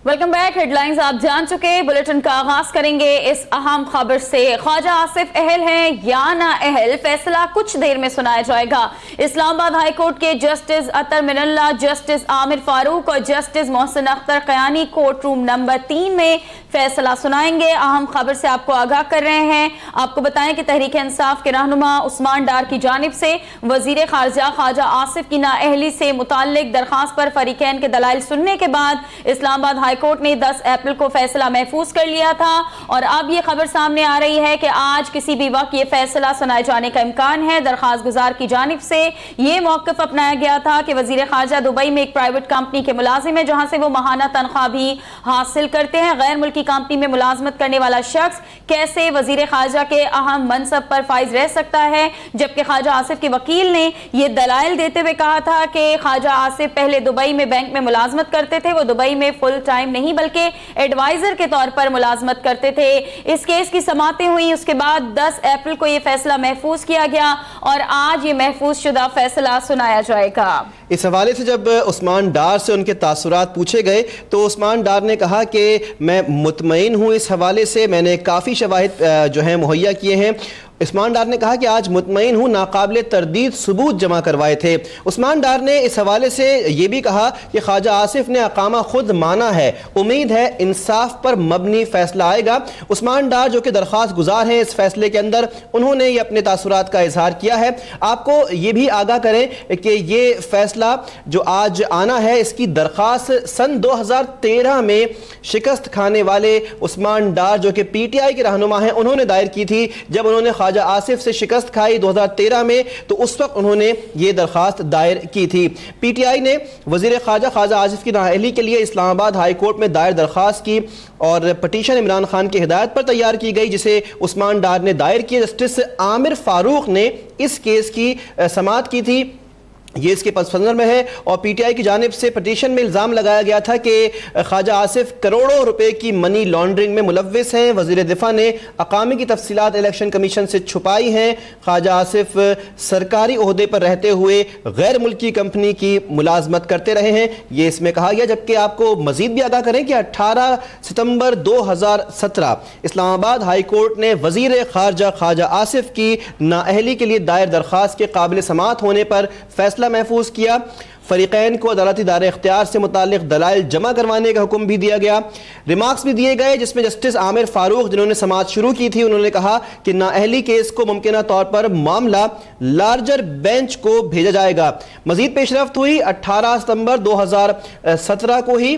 Welcome back. Headlines आप जान चुके। बुलेटिन का आगाज करेंगे इस अहम खबर से। ख्वाजा आसिफ अहल हैं या ना अहल, फैसला कुछ देर में सुनाया जाएगा। इस्लामाबाद हाई कोर्ट के जस्टिस अतर मिनल्ला, जस्टिस आमिर फारूक और justice Mohsin Akhtar Kayani court room number 3 में फैसला सुनाएंगे। अहम खबर से आपको आगाह कर रहे हैं। आपको बताएं कि तहरीक इंसाफ के रहनुमा उस्मान डार की जानिब से वजीर खारजा ख्वाजा आसिफ की नाअहली से मुताल्लिक दरखास्त पर फरीकैन के दलाइल सुनने के बाद इस्लामाबाद हाई कोर्ट ने 10 अप्रैल को फैसला महफूज कर लिया था और अब ये खबर सामने आ रही है कि आज किसी भी वक्त ये फैसला सुनाए जाने का इम्कान है। दरखास्त गुजार की जानिब से ये मौक़िफ़ अपनाया गया था कि वजीर खारजा दुबई में एक प्राइवेट कंपनी के मुलाजिम है जहां से वो माहाना तनख्वाह भी हासिल करते हैं। गैर मुल्की कंपनी में मुलाजमत करने वाला शख्स कैसे वजीर खारजा के अहम मनसब पर फाइज रह सकता है, जबकि ख्वाजा आसिफ के वकील ने यह दलाइल देते हुए कहा था कि ख्वाजा आसिफ पहले दुबई में बैंक में मुलाजमत करते थे। वो दुबई में फुल टाइम नहीं बल्कि एडवाइजर के तौर पर मुलाजमत करते थे। इस केस की समातें हुई, उसके बाद 10 अप्रैल को यह फैसला महफूज किया गया और आज ये महफूज शुदा फैसला सुनाया जाएगा। इस हवाले से जब उस्मान डार से उनके तासुरात पूछे गए तो उस्मान डार ने कहा कि मैं मुतमईन हूँ इस हवाले से, मैंने काफ़ी शवाहिद जो हैं मुहैया किए हैं। उस्मान डार ने कहा कि आज मुतमईन हूँ, नाकाबिल तरदीद सबूत जमा करवाए थे। उस्मान डार ने इस हवाले से ये भी कहा कि ख्वाजा आसिफ ने अकामा खुद माना है, उम्मीद है इंसाफ पर मबनी फैसला आएगा। उस्मान डार जो कि दरख्वास्त गुजार हैं इस फैसले के अंदर, उन्होंने ये अपने तासुरात का इजहार किया है। आपको ये भी आगाह करें कि ये फैसला जो आज आना है, इसकी दरख्वास्त सन 2013 में शिकस्त खाने वाले उस्मान डार जो कि PTI के रहनुमा हैं, उन्होंने दायर की थी। जब उन्होंने ख्वाजा आसिफ से शिकस्त खाई 2013 में, तो उस वक्त उन्होंने ये दरख्वास्त दायर की थी। PTI ने वजीर ख्वाजा आसिफ की नाअहली के लिए इस्लामाबाद हाई कोर्ट में दायर दरख्वास्त की और पटिशन इमरान खान की हिदायत पर तैयार की गई, जिसे उस्मान डार ने दायर किया। जस्टिस आमिर फारूक ने इस केस की समाअत की थी। ये इसके पसंदर में है और PTI की जानिब से पटिशन में इल्ज़ाम लगाया गया था कि ख्वाजा आसिफ करोड़ों रुपए की मनी लॉन्ड्रिंग में मुलव्विस हैं। वज़ीर दिफा ने अकामी की तफसीलात इलेक्शन कमीशन से छुपाई हैं। ख्वाजा आसिफ सरकारी ओहदे पर रहते हुए गैर मुल्की कंपनी की मुलाजमत करते रहे हैं, ये इसमें कहा गया। जबकि आपको मजीद भी आगाह करें कि 18 सितंबर 2017 इस्लामाबाद हाई कोर्ट ने वज़ीर खारजा ख्वाजा आसिफ की नाअहली के लिए दायर दरख्वास्त के काबिल समाअत होने पर फैसला महफूज किया। फरीकैन को अदालती दायरे इख्तियार से मुताल्लिक दलाइल जमा करवाने का हुक्म भी दिया गया। रिमार्क्स भी दिए गए जिसमें जस्टिस आमिर फारूक, जिन्होंने समाअत शुरू की थी, उन्होंने कहा कि नाअहली केस को मुमकिना तौर पर मामला लार्जर बेंच को भेजा जाएगा। मजीद पेशरफ्त हुई 18 सितंबर 2017 को ही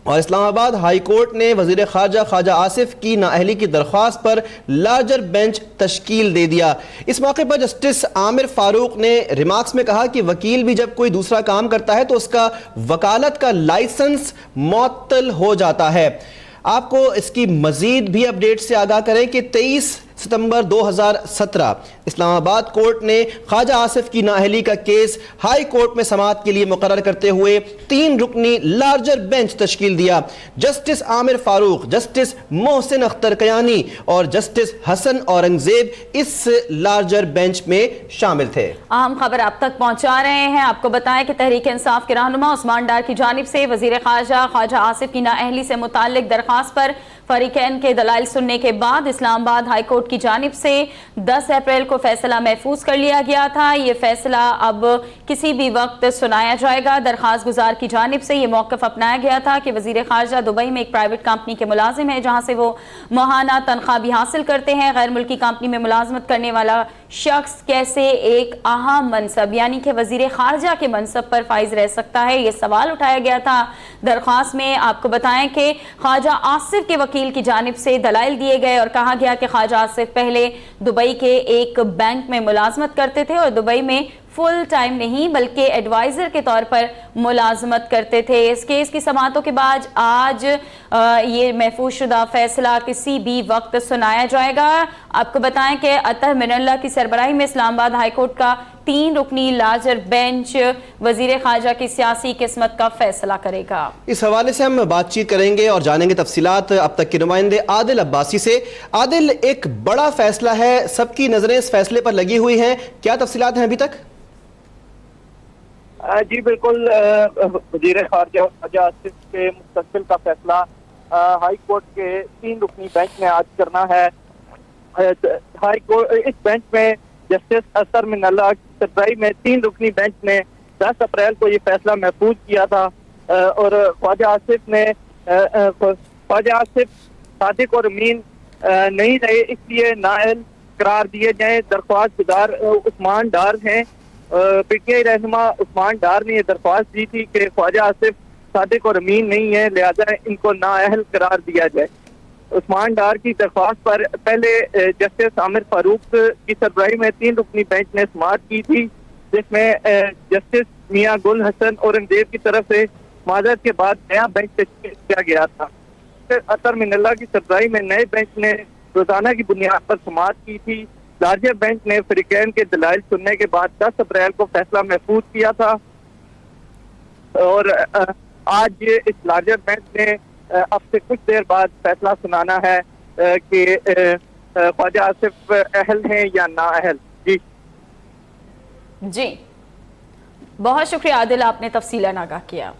और इस्लामाबाद हाई कोर्ट ने वजीर खारजा ख्वाजा आसिफ की नाअहली की दरख्वास्त पर लार्जर बेंच तश्कील दे दिया। इस मौके पर जस्टिस आमिर फारूक ने रिमार्क्स में कहा कि वकील भी जब कोई दूसरा काम करता है तो उसका वकालत का लाइसेंस मुअत्तल हो जाता है। आपको इसकी मजीद भी अपडेट से आगाह करें कि 23 सितंबर 2017 इस्लामाबाद कोर्ट ने ख्वाजा आसिफ की नाअहली का केस हाई कोर्ट में समाअत के लिए मुकर्रर करते हुए 3 रुकनी लार्जर बेंच तश्कील दिया। जस्टिस आमिर फारूक, जस्टिस मोहसिन अख्तर कयानी और जस्टिस हसन औरंगजेब इस लार्जर बेंच में शामिल थे। अहम खबर आप तक पहुंचा रहे हैं। आपको बताएं कि तहरीक इंसाफ के रहनुमा उस्मान डार की जानिब से वजीर खारजा ख्वाजा आसिफ की नाअहली से मुताल्लिक दरख्वास्त पर फरीकैन के दलाइल सुनने के बाद इस्लामाबाद हाई कोर्ट की जानिब से 10 अप्रैल को फैसला महफूज कर लिया गया था। ये फैसला अब किसी भी वक्त सुनाया जाएगा। दरखास्त गुजार की जानिब से ये मौक़िफ़ अपनाया गया था कि वज़ीर खारजा दुबई में एक प्राइवेट कंपनी के मुलाजिम है जहाँ से वो माहाना तनख्वाह भी हासिल करते हैं। गैर मुल्की कंपनी में मुलाजमत करने वाला शख्स कैसे एक अहम मनसब यानी कि वज़ीर खारजा के मनसब पर फाइज रह सकता है, ये सवाल उठाया गया था दरख्वास्त में। आपको बताएं कि ख्वाजा आसिफ के वकील की जानिब से दलाइल दिए गए और कहा गया कि ख्वाजा आसिफ पहले दुबई के एक बैंक में मुलाजमत करते थे और दुबई में फुल टाइम नहीं बल्कि एडवाइजर के तौर पर मुलाजमत करते थे। इस केस की समातों के बाद आज ये महफूज शुदा फैसला किसी भी वक्त सुनाया जाएगा। आपको बताएं कि अतर मिनल्ला की सरबराही में इस्लामाबाद हाई कोर्ट का 3 रुकनी लार्जर बेंच वजीर खारजा की सियासी किस्मत का फैसला करेगा। इस हवाले से हम बातचीत करेंगे और जानेंगे तफसीलात अब तक के नुमाइंदे आदिल अब्बासी से। आदिल, एक बड़ा फैसला है, सबकी नजरें इस फैसले पर लगी हुई हैं, क्या तफसीलात हैं अभी तक? جی بالکل، وزیر خارجہ خواجہ آصف کے مستقبل کا فیصلہ ہائی کورٹ کے 3 رکنی بینچ میں آج کرنا ہے۔ ہائی کورٹ اس بینچ میں جسٹس اظہر من اللہ کی سربراہی میں 3 رکنی بینچ نے 10 اپریل کو یہ فیصلہ محفوظ کیا تھا، اور خواجہ آصف صادق اور امین نہیں رہے، اس لیے نااہل قرار دیے جائیں۔ درخواست گزار عثمان ڈار ہیں۔ پی ٹی آئی رہنما عثمان ڈار نے یہ درخواست دی تھی کہ خواجہ آصف صادق اور امین نہیں ہیں، لہذا ان کو نااہل قرار دیا جائے۔ عثمان ڈار کی درخواست پر پہلے جسٹس عامر فاروق کی سربراہی میں 3 رکنی بینچ نے سماعت کی تھی، جس میں جسٹس میاں گل حسن اورنگزیب کی طرف سے معذرت کے بعد نیا بینچ تشکیل کیا گیا تھا۔ اطہر من اللہ کی سربراہی میں نئے بینچ نے روزانہ کی بنیاد پر سماعت کی تھی۔ لارجر بینچ نے فریقین کے دلائل سننے کے بعد 10 اپریل کو فیصلہ محفوظ کیا تھا، اور آج اس لارجر بینچ نے اب سے کچھ دیر بعد فیصلہ سنانا ہے کہ خواجہ آصف اہل ہیں یا نااہل۔ جی بہت شکریہ عادل، آپ نے تفصیلاً آگاہ کیا۔